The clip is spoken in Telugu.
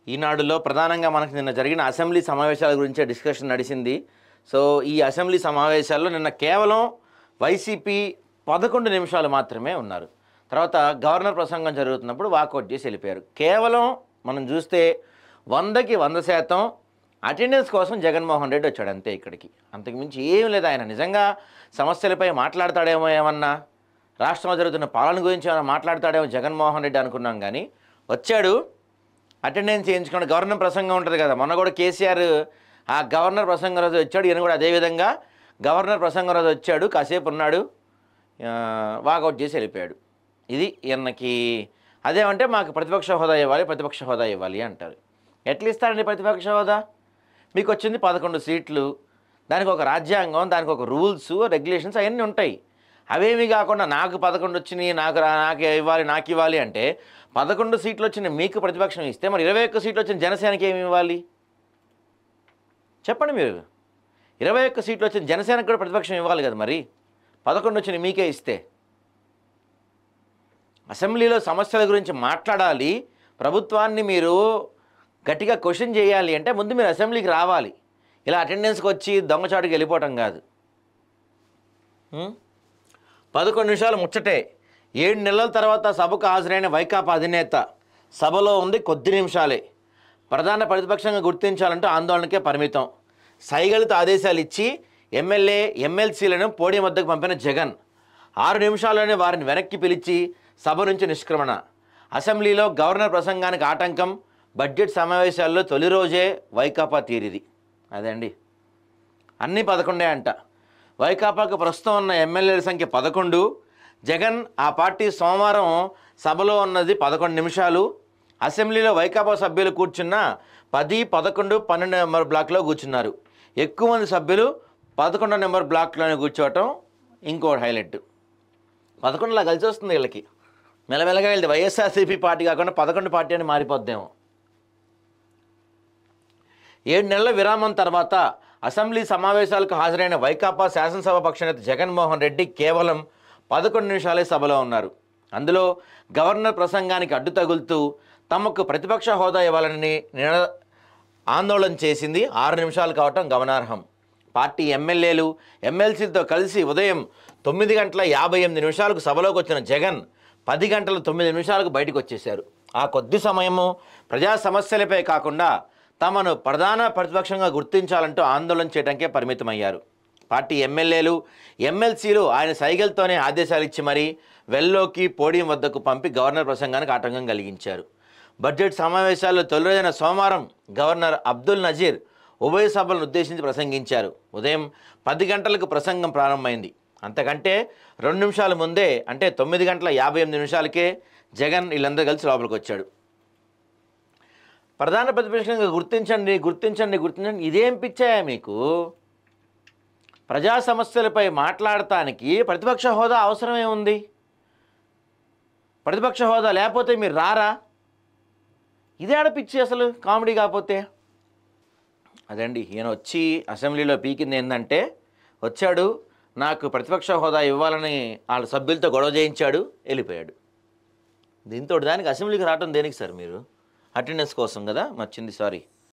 ఈనాడులో ప్రధానంగా మనకు నిన్న జరిగిన అసెంబ్లీ సమావేశాల గురించే డిస్కషన్ నడిచింది. సో ఈ అసెంబ్లీ సమావేశాల్లో నిన్న కేవలం వైసీపీ 11 నిమిషాలు మాత్రమే ఉన్నారు. తర్వాత గవర్నర్ ప్రసంగం జరుగుతున్నప్పుడు వాకౌట్ చేసి వెళ్ళిపోయారు. కేవలం మనం చూస్తే 100కి 100% అటెండెన్స్ కోసం జగన్మోహన్ రెడ్డి వచ్చాడు అంతే ఇక్కడికి. అంతకుమించి ఏం లేదు. ఆయన నిజంగా సమస్యలపై మాట్లాడతాడేమో, ఏమన్నా రాష్ట్రంలో జరుగుతున్న పాలన గురించి ఏమైనా మాట్లాడతాడేమో జగన్మోహన్ రెడ్డి అనుకున్నాం. కానీ వచ్చాడు, అటెండెన్స్ చేయించుకోండి. గవర్నర్ ప్రసంగం ఉంటుంది కదా, మొన్న కూడా కేసీఆర్ ఆ గవర్నర్ ప్రసంగం రోజు వచ్చాడు, ఈయన కూడా అదేవిధంగా గవర్నర్ ప్రసంగం రోజు వచ్చాడు, కాసేపు ఉన్నాడు, వాకౌట్ చేసి వెళ్ళిపోయాడు. ఇది ఈయనకి అదేమంటే మాకు ప్రతిపక్ష హోదా ఇవ్వాలి, ప్రతిపక్ష హోదా ఇవ్వాలి అంటారు. ఎట్లా ఇస్తారండి ప్రతిపక్ష హోదా? మీకు వచ్చింది 11 సీట్లు, దానికి ఒక రాజ్యాంగం, దానికి ఒక రూల్స్ రెగ్యులేషన్స్ అవన్నీ ఉంటాయి. అవేమీ కాకుండా నాకు 11 వచ్చినాయి, నాకు ఇవ్వాలి అంటే 11 సీట్లు వచ్చిన మీకు ప్రతిపక్షం ఇస్తే మరి 21 సీట్లు వచ్చిన జనసేనకి ఏమి ఇవ్వాలి చెప్పండి మీరు? 21 సీట్లు వచ్చిన జనసేనకు కూడా ప్రతిపక్షం ఇవ్వాలి కదా. మరి 11 వచ్చిన మీకే ఇస్తే అసెంబ్లీలో సమస్యల గురించి మాట్లాడాలి, ప్రభుత్వాన్ని మీరు గట్టిగా క్వశ్చన్ చేయాలి అంటే ముందు మీరు అసెంబ్లీకి రావాలి. ఇలా అటెండెన్స్కి వచ్చి దొంగచాటుకి వెళ్ళిపోవటం కాదు. 11 నిమిషాలు ముచ్చటే. 7 నెలల తర్వాత సభకు హాజరైన వైకాపా అధినేత సభలో ఉంది కొద్ది నిమిషాలే. ప్రధాన ప్రతిపక్షంగా గుర్తించాలంటూ ఆందోళనకే పరిమితం. సైగలతో ఆదేశాలు ఇచ్చి ఎమ్మెల్యే ఎమ్మెల్సీలను పోడియం వద్దకు పంపిన జగన్ 6 నిమిషాల్లోనే వారిని వెనక్కి పిలిచి సభ నుంచి నిష్క్రమణ. అసెంబ్లీలో గవర్నర్ ప్రసంగానికి ఆటంకం. బడ్జెట్ సమావేశాల్లో తొలి రోజే వైకాపా తీరిది. అదే అండి, అన్నీ 11 అంట. వైకాపాకు ప్రస్తుతం ఉన్న ఎమ్మెల్యేల సంఖ్య 11. జగన్ ఆ పార్టీ సోమవారం సభలో ఉన్నది 11 నిమిషాలు. అసెంబ్లీలో వైకాపా సభ్యులు కూర్చున్న 10, 11, 12 నెంబర్ బ్లాక్లో కూర్చున్నారు. ఎక్కువ మంది సభ్యులు 11 నెంబర్ బ్లాక్లోనే కూర్చోవటం ఇంకో హైలైట్. 11లా కలిసి వస్తుంది వీళ్ళకి. మెల్లమెల్లగా వెళ్తే వైఎస్ఆర్సీపీ పార్టీ కాకుండా 11 పార్టీ అని మారిపోద్దేమో. 7 నెలల విరామం తర్వాత అసెంబ్లీ సమావేశాలకు హాజరైన వైకాపా శాసనసభ పక్షనేత జగన్మోహన్ రెడ్డి కేవలం 11 నిమిషాలే సభలో ఉన్నారు. అందులో గవర్నర్ ప్రసంగానికి అడ్డు తగులుతూ తమకు ప్రతిపక్ష హోదా ఇవ్వాలని ఆందోళన చేసింది 6 నిమిషాలు కావటం గమనార్హం. పార్టీ ఎమ్మెల్యేలు ఎమ్మెల్సీలతో కలిసి ఉదయం 9:58 సభలోకి వచ్చిన జగన్ 10:09 బయటకు వచ్చేశారు. ఆ కొద్ది సమయము ప్రజా సమస్యలపై కాకుండా తమను ప్రధాన ప్రతిపక్షంగా గుర్తించాలంటూ ఆందోళన చేయడానికే పరిమితమయ్యారు. పార్టీ ఎమ్మెల్యేలు ఎమ్మెల్సీలు ఆయన సైగలతోనే ఆదేశాలు ఇచ్చి మరీ వెల్లోకి పోడియం వద్దకు పంపి గవర్నర్ ప్రసంగానికి ఆటంకం కలిగించారు. బడ్జెట్ సమావేశాల్లో తొలి రోజైన సోమవారం గవర్నర్ అబ్దుల్ నజీర్ ఉభయ సభలను ఉద్దేశించి ప్రసంగించారు. ఉదయం 10 గంటలకు ప్రసంగం ప్రారంభమైంది. అంతకంటే 2 నిమిషాల ముందే అంటే 9:58 జగన్ వీళ్ళందరూ కలిసి లోపలికి వచ్చాడు. ప్రధాన ప్రతిపక్షంగా గుర్తించండి. ఇదేం పిచ్చాయా మీకు? ప్రజా సమస్యలపై మాట్లాడటానికి ప్రతిపక్ష హోదా అవసరమే ఉంది. ప్రతిపక్ష హోదా లేకపోతే మీరు రారా? ఇదే ఆడపిచ్చి అసలు, కామెడీ కాకపోతే. అదండి, ఈయన వచ్చి అసెంబ్లీలో పీకింది ఏంటంటే, వచ్చాడు నాకు ప్రతిపక్ష హోదా ఇవ్వాలని వాళ్ళ సభ్యులతో గొడవ చేయించాడు, వెళ్ళిపోయాడు. దీంతో దానికి అసెంబ్లీకి రావడం దేనికి సార్? మీరు అటెండెన్స్ కోసం కదా వచ్చింది. సారీ.